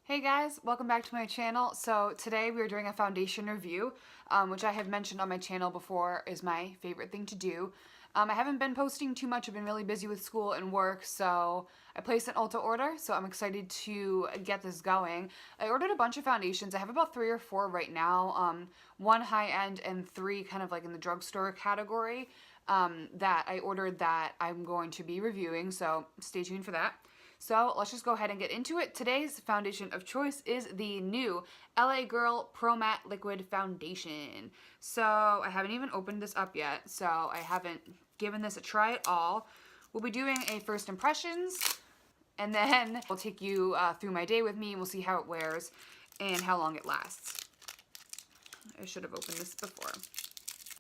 Hey guys, welcome back to my channel. So today we are doing a foundation review, which I have mentioned on my channel before is my favorite thing to do. I haven't been posting too much. I've been really busy with school and work, so I placed an Ulta order, so I'm excited to get this going. I ordered a bunch of foundations. I have about 3 or 4 right now, one high-end and 3 kind of like in the drugstore category that I ordered that I'm going to be reviewing, so stay tuned for that. So let's just go ahead and get into it. Today's foundation of choice is the new LA Girl Pro Matte Liquid Foundation. So I haven't even opened this up yet, so I haven't given this a try at all. We'll be doing a first impressions, and then I'll take you through my day with me, and we'll see how it wears and how long it lasts. I should have opened this before.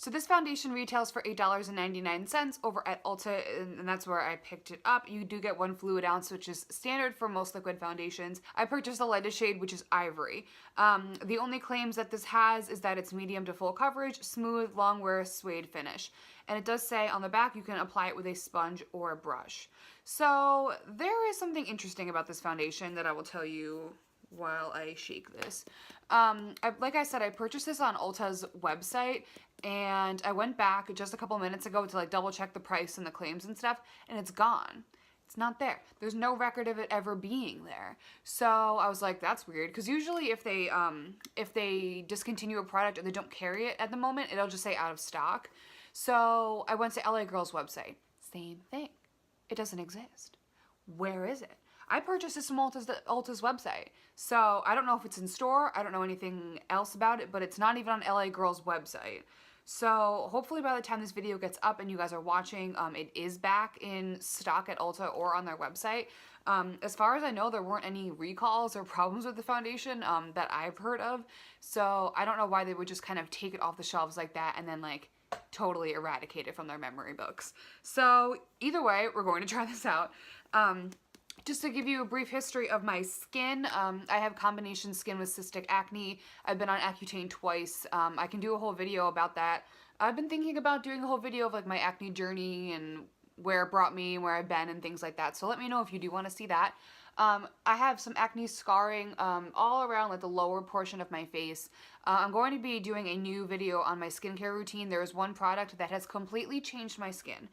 So this foundation retails for $8.99 over at Ulta, and that's where I picked it up. You do get 1 fluid ounce, which is standard for most liquid foundations. I purchased the lightest shade, which is Ivory. The only claims that this has is that it's medium to full coverage, smooth, long wear, suede finish. And it does say on the back you can apply it with a sponge or a brush. So there is something interesting about this foundation that I will tell you while I shake this. Like I said, I purchased this on Ulta's website, and I went back just a couple minutes ago to like double check the price and the claims and stuff, and it's gone. It's not there. There's no record of it ever being there. So I was like, that's weird, because usually if they discontinue a product or they don't carry it at the moment, it'll just say out of stock. So I went to LA Girl's website. Same thing. It doesn't exist. Where is it? I purchased this from Ulta's website, so I don't know if it's in store. I don't know anything else about it, but it's not even on LA Girl's website. So hopefully by the time this video gets up and you guys are watching, it is back in stock at Ulta or on their website. As far as I know, there weren't any recalls or problems with the foundation that I've heard of, so I don't know why they would just kind of take it off the shelves like that and then like totally eradicate it from their memory books. So either way, we're going to try this out. Just to give you a brief history of my skin, I have combination skin with cystic acne. I've been on Accutane twice. I can do a whole video about that. I've been thinking about doing a whole video of like my acne journey and where it brought me and where I've been and things like that. So let me know if you do want to see that. I have some acne scarring all around like the lower portion of my face. I'm going to be doing a new video on my skincare routine. There is one product that has completely changed my skin.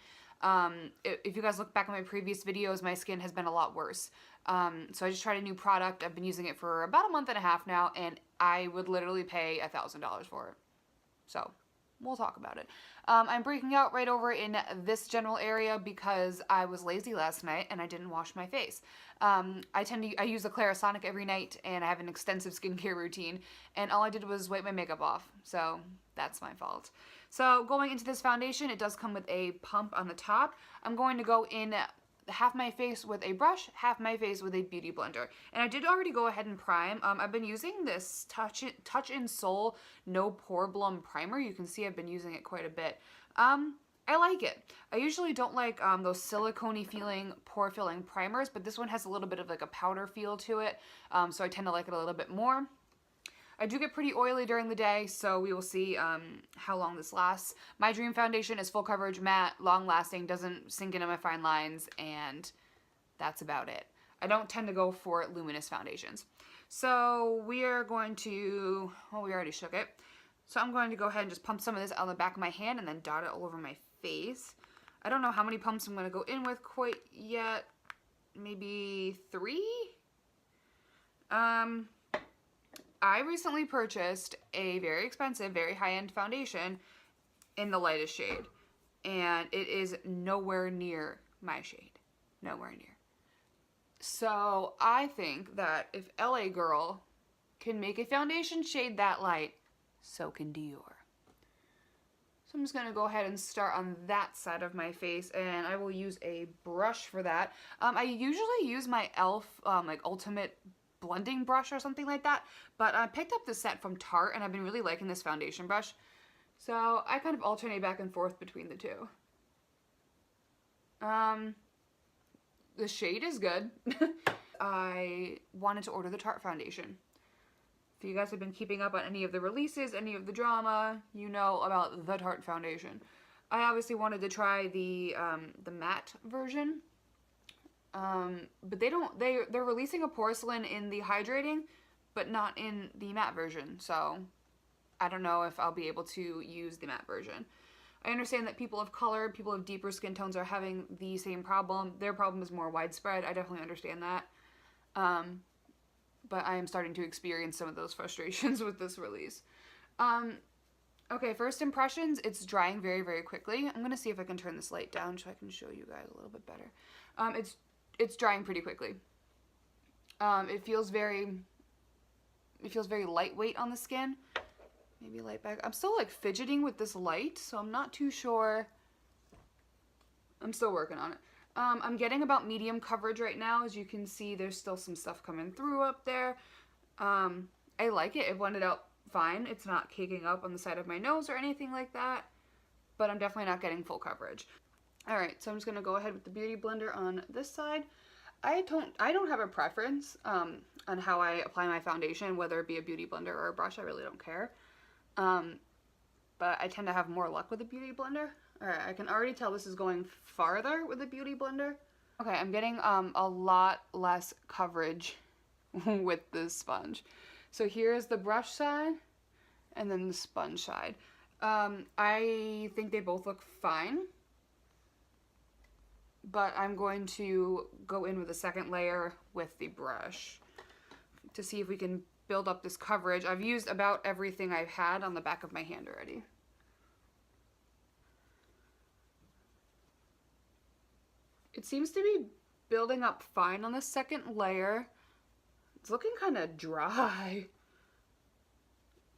If you guys look back at my previous videos, my skin has been a lot worse. So I just tried a new product. I've been using it for about a month and a half now, and I would literally pay $1,000 for it. So we'll talk about it. I'm breaking out right over in this general area because I was lazy last night and I didn't wash my face. I use the Clarisonic every night, and I have an extensive skincare routine, and all I did was wipe my makeup off. So that's my fault. So going into this foundation, it does come with a pump on the top. I'm going to go in half my face with a brush, half my face with a beauty blender. And I did already go ahead and prime. I've been using this Touch in Sol No Problem Primer. You can see I've been using it quite a bit. I like it. I usually don't like those silicone-y feeling pore filling primers, but this one has a little bit of like a powder feel to it, so I tend to like it a little bit more. I do get pretty oily during the day, so we will see how long this lasts. My dream foundation is full coverage, matte, long lasting, doesn't sink into my fine lines, and that's about it. I don't tend to go for luminous foundations. So we are going to, well, we already shook it. So I'm going to go ahead and just pump some of this on the back of my hand and then dot it all over my face. I don't know how many pumps I'm going to go in with quite yet. Maybe 3? I recently purchased a very expensive, very high-end foundation in the lightest shade, and it is nowhere near my shade. Nowhere near. So I think that if LA Girl can make a foundation shade that light, so can Dior. So I'm just going to go ahead and start on that side of my face, and I will use a brush for that. I usually use my e.l.f. Like Ultimate blending brush or something like that, but I picked up this set from Tarte, and I've been really liking this foundation brush, so I kind of alternate back and forth between the two. The shade is good. I wanted to order the Tarte foundation. If you guys have been keeping up on any of the releases, any of the drama, you know about the Tarte foundation. I obviously wanted to try the matte version. But they're releasing a porcelain in the hydrating, but not in the matte version. So I don't know if I'll be able to use the matte version. I understand that people of color, people of deeper skin tones are having the same problem. Their problem is more widespread. I definitely understand that. But I am starting to experience some of those frustrations with this release. Okay, first impressions, it's drying very, very quickly. I'm going to see if I can turn this light down so I can show you guys a little bit better. It's drying pretty quickly. It feels very lightweight on the skin. Maybe light back. I'm still like fidgeting with this light, so I'm not too sure. I'm still working on it. I'm getting about medium coverage right now. As you can see, there's still some stuff coming through up there. I like it. It blended out fine. It's not caking up on the side of my nose or anything like that, but I'm definitely not getting full coverage. All right, so I'm just gonna go ahead with the Beauty Blender on this side. I don't have a preference on how I apply my foundation, whether it be a Beauty Blender or a brush. I really don't care. But I tend to have more luck with a Beauty Blender. All right, I can already tell this is going farther with a Beauty Blender. Okay, I'm getting a lot less coverage with this sponge. So here's the brush side and then the sponge side. I think they both look fine, but I'm going to go in with a second layer with the brush to see if we can build up this coverage. I've used about everything I've had on the back of my hand already. It seems to be building up fine on the second layer. It's looking kind of dry,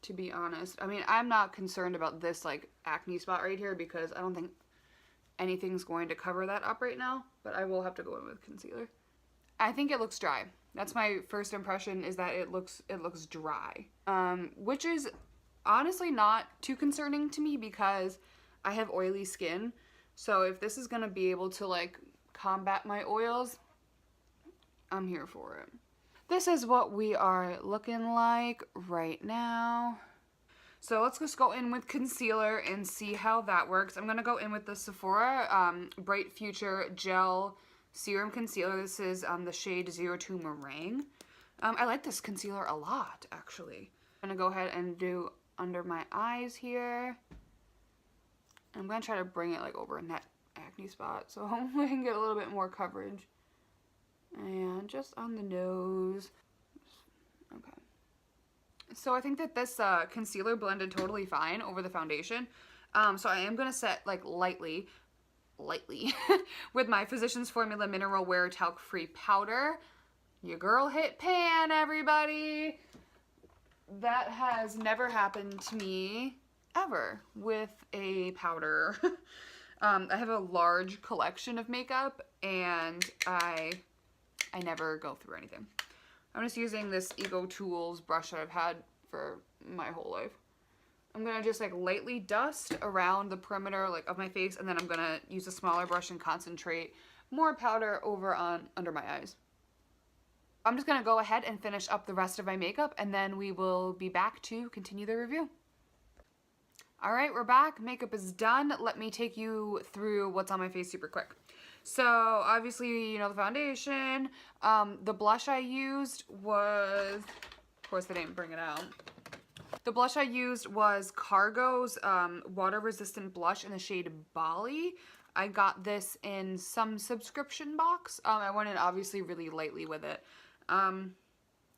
to be honest. I mean, I'm not concerned about this like acne spot right here because I don't think anything's going to cover that up right now, but I will have to go in with concealer. I think it looks dry. That's my first impression, is that it looks dry, which is honestly not too concerning to me because I have oily skin. So if this is gonna be able to like combat my oils, I'm here for it. This is what we are looking like right now. So let's just go in with concealer and see how that works. I'm gonna go in with the Sephora Bright Future Gel Serum Concealer. This is the shade 02 Meringue. I like this concealer a lot, actually. I'm gonna go ahead and do under my eyes here. I'm gonna try to bring it like over in that acne spot so hopefully I can get a little bit more coverage. And just on the nose. Okay. So I think that this concealer blended totally fine over the foundation. So I am gonna set like lightly with my Physicians Formula Mineral Wear Talc Free Powder. Your girl hit pan, everybody. That has never happened to me ever with a powder. I have a large collection of makeup and I never go through anything. I'm just using this Ego Tools brush that I've had for my whole life. I'm gonna just like lightly dust around the perimeter like of my face, and then I'm gonna use a smaller brush and concentrate more powder over on under my eyes. I'm just gonna go ahead and finish up the rest of my makeup, and then we will be back to continue the review. All right, we're back. Makeup is done. Let me take you through what's on my face super quick. So obviously, you know, the foundation. The blush I used was, of course they didn't bring it out. The blush I used was Cargo's water resistant blush in the shade Bali. I got this in some subscription box. I went in obviously really lightly with it. Haven't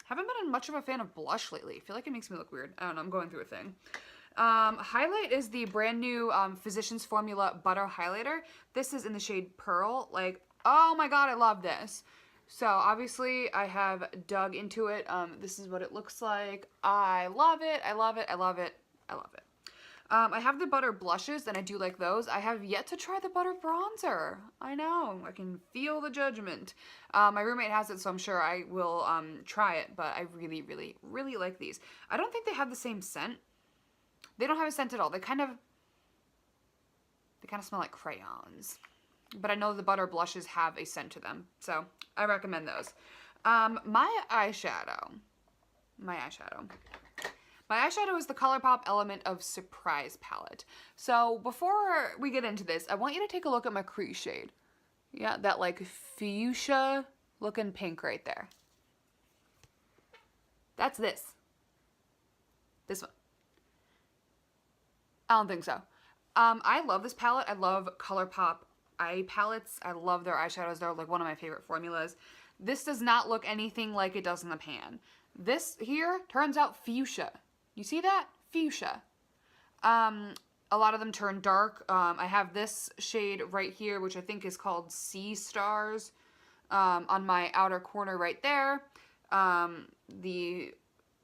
been much of a fan of blush lately. I feel like it makes me look weird. I don't know, I'm going through a thing. Highlight is the brand new Physicians Formula Butter Highlighter. This is in the shade Pearl. Like, oh my god, I love this. So obviously I have dug into it. This is what it looks like. I love it. I love it. I love it. I love it. I have the butter blushes and I do like those. I have yet to try the butter bronzer. I know, I can feel the judgment. My roommate has it, so I'm sure I will try it, but I really, really, really like these. I don't think they have the same scent. They don't have a scent at all. They kind of smell like crayons. But I know the butter blushes have a scent to them, so I recommend those. My eyeshadow is the ColourPop Element of Surprise palette. So before we get into this, I want you to take a look at my crease shade. Yeah, that like fuchsia looking pink right there. That's this. This one. I don't think so. I love this palette. I love ColourPop eye palettes. I love their eyeshadows. They're like one of my favorite formulas. This does not look anything like it does in the pan. This here turns out fuchsia. You see that? Fuchsia. A lot of them turn dark. I have this shade right here, which I think is called Sea Stars, on my outer corner right there. The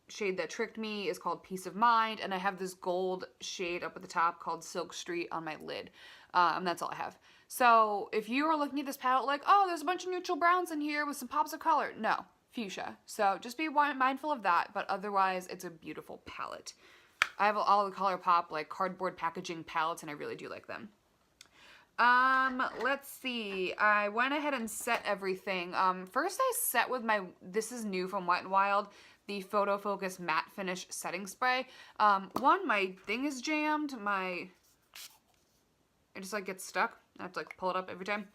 shade that tricked me is called Peace of Mind, and I have this gold shade up at the top called Silk Street on my lid. That's all I have. So if you are looking at this palette like, oh, there's a bunch of neutral browns in here with some pops of color. No, fuchsia. So just be mindful of that, but otherwise it's a beautiful palette. I have all the ColourPop like cardboard packaging palettes, and I really do like them. Let's see. I went ahead and set everything. First I set with this is new from Wet n Wild, the Photo Focus Matte Finish Setting Spray. My thing is jammed. It just like gets stuck. I have to like pull it up every time.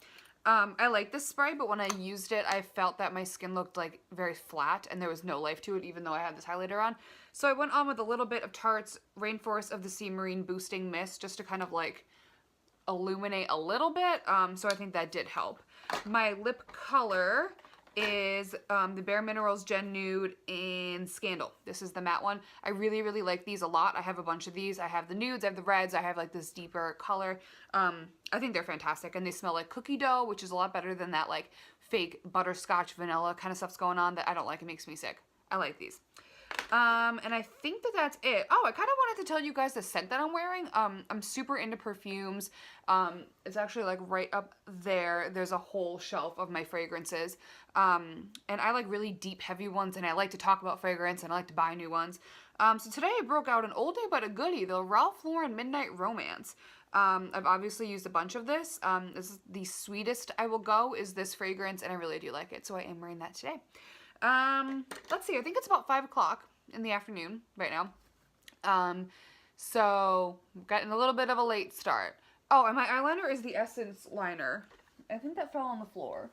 I like this spray, but when I used it, I felt that my skin looked like very flat and there was no life to it, even though I had this highlighter on. So I went on with a little bit of Tarte's Rainforest of the Sea Marine Boosting Mist, just to kind of like illuminate a little bit. So I think that did help. My lip color is the Bare Minerals Gen Nude in Scandal. This is the matte one. I really, really like these a lot. I have a bunch of these. I have the nudes, I have the reds, I have like this deeper color. I think they're fantastic, and they smell like cookie dough, which is a lot better than that like fake butterscotch vanilla kind of stuff's going on that I don't like. It makes me sick. I like these. And I think that that's it. Oh, I kind of wanted to tell you guys the scent that I'm wearing. I'm super into perfumes. It's actually like right up there. There's a whole shelf of my fragrances. And I like really deep, heavy ones, and I like to talk about fragrance, and I like to buy new ones. So today I broke out an oldie but a goodie, the Ralph Lauren Midnight Romance. I've obviously used a bunch of this. This is the sweetest I will go is this fragrance, and I really do like it. So I am wearing that today. Let's see, I think it's about 5 o'clock in the afternoon right now. So I'm getting a little bit of a late start. Oh, and my eyeliner is the Essence liner. I think that fell on the floor.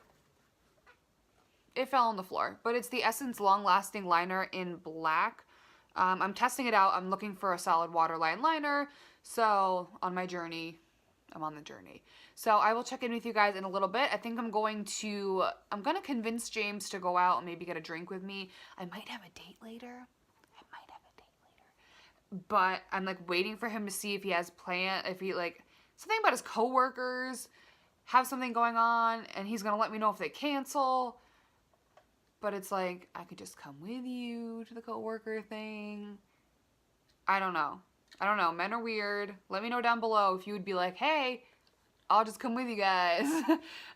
It fell on the floor, but it's the Essence Long Lasting Liner in black. I'm testing it out. I'm looking for a solid waterline liner. So on my journey, I'm on the journey. So I will check in with you guys in a little bit. I think I'm going to convince James to go out and maybe get a drink with me. I might have a date later. But I'm like waiting for him to see if he has if he like something about his coworkers have something going on, and he's gonna let me know if they cancel. But it's like, I could just come with you to the coworker thing. I don't know. Men are weird. Let me know down below if you would be like, hey, I'll just come with you guys.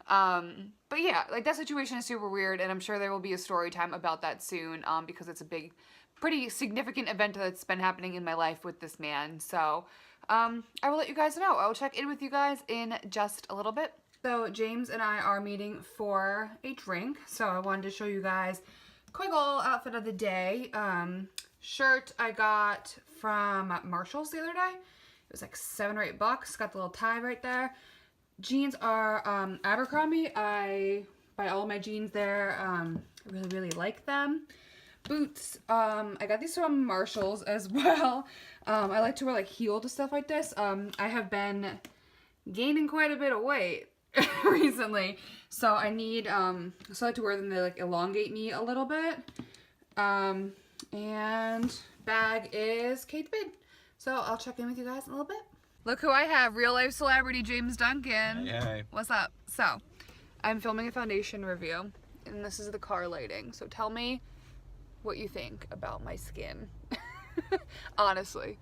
But yeah, like that situation is super weird, and I'm sure there will be a story time about that soon, because it's a pretty significant event that's been happening in my life with this man. So I will let you guys know. I will check in with you guys in just a little bit. So James and I are meeting for a drink. So I wanted to show you guys quick little outfit of the day. Shirt I got from Marshall's the other day. It was like $7 or $8. Got the little tie right there. Jeans are Abercrombie. I buy all my jeans there. I really, really like them. Boots, I got these from Marshall's as well. I like to wear like heeled stuff like this. I have been gaining quite a bit of weight recently, so I need so I like to wear them. They like elongate me a little bit. And bag is Kate Spade. So I'll check in with you guys in a little bit. Look who I have, real life celebrity James Duncan. Hey. What's up? So I'm filming a foundation review, and this is the car lighting. So tell me what you think about my skin. Honestly.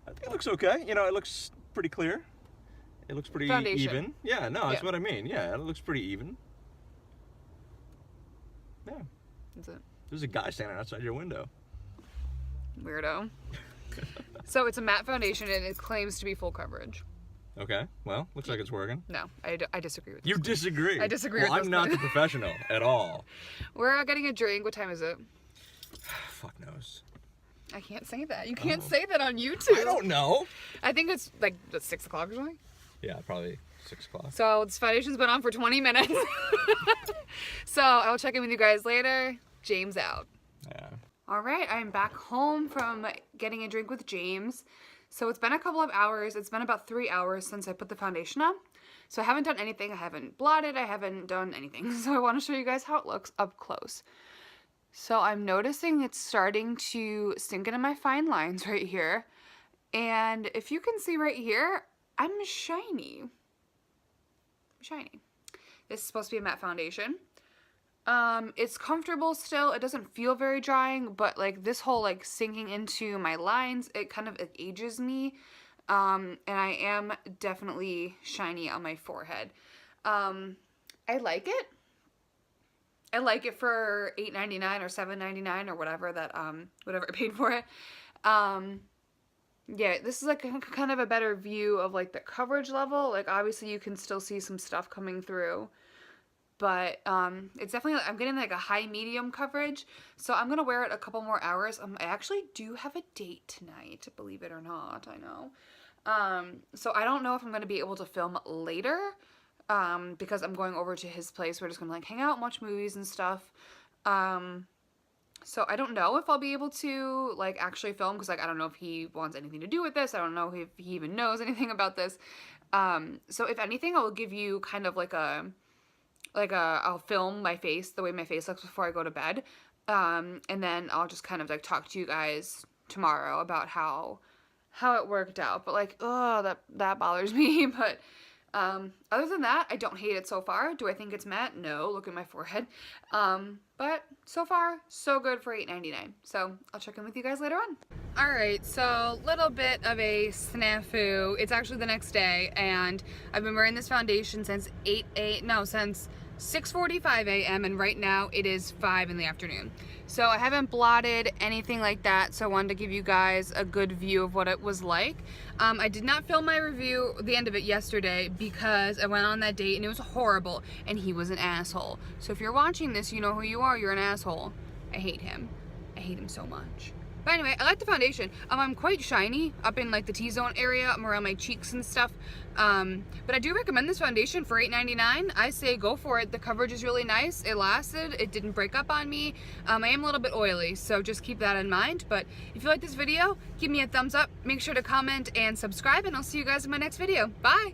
I think it looks okay. You know, it looks pretty clear. It looks pretty even. Yeah, no, that's what I mean. Yeah, it looks pretty even. Yeah. That's it. There's a guy standing outside your window. Weirdo. So it's a matte foundation, and it claims to be full coverage. Okay, well, looks like it's working. No, I disagree with you. You disagree? I disagree with I'm not the professional at all. We're getting a drink. What time is it? Fuck knows. I can't say that. You can't say that on YouTube. I don't know. I think it's like 6 o'clock or something. Yeah, probably 6 o'clock. So this foundation's been on for 20 minutes. So I'll check in with you guys later. James out. Yeah. All right, I'm back home from getting a drink with James. So it's been a couple of hours. It's been about 3 hours since I put the foundation on. So I haven't done anything. I haven't blotted. I haven't done anything. So I want to show you guys how it looks up close. So I'm noticing it's starting to sink into my fine lines right here. And if you can see right here, I'm shiny. Shiny. This is supposed to be a matte foundation. It's comfortable still. It doesn't feel very drying, but like this whole like sinking into my lines, it kind of ages me. And I am definitely shiny on my forehead. I like it. I like it for $8.99 or $7.99 or whatever that whatever I paid for it. Yeah, this is like kind of a better view of like the coverage level. Like obviously you can still see some stuff coming through. But it's definitely, I'm getting like a high medium coverage. So I'm going to wear it a couple more hours. I actually do have a date tonight, believe it or not, I know. So I don't know if I'm going to be able to film later because I'm going over to his place. We're just going to like hang out and watch movies and stuff. So I don't know if I'll be able to like actually film because like I don't know if he wants anything to do with this. I don't know if he even knows anything about this. So if anything, I will give you kind of like I'll film my face, the way my face looks before I go to bed. And then I'll just kind of like talk to you guys tomorrow about how it worked out. But like, oh, that bothers me. But other than that, I don't hate it so far. Do I think it's matte? No, look at my forehead. But so far, so good for $8.99. So I'll check in with you guys later on. All right, so little bit of a snafu. It's actually the next day, and I've been wearing this foundation since 6:45 a.m. and right now it is 5 in the afternoon. So I haven't blotted anything like that, so I wanted to give you guys a good view of what it was like. I did not film my review, the end of it, yesterday because I went on that date and it was horrible and he was an asshole. So if you're watching this, you know who you are, you're an asshole. I hate him. I hate him so much. But anyway, I like the foundation. I'm quite shiny up in like the T-zone area, around my cheeks and stuff. But I do recommend this foundation for $8.99. I say go for it. The coverage is really nice. It lasted. It didn't break up on me. I am a little bit oily, so just keep that in mind. But if you like this video, give me a thumbs up. Make sure to comment and subscribe, and I'll see you guys in my next video. Bye!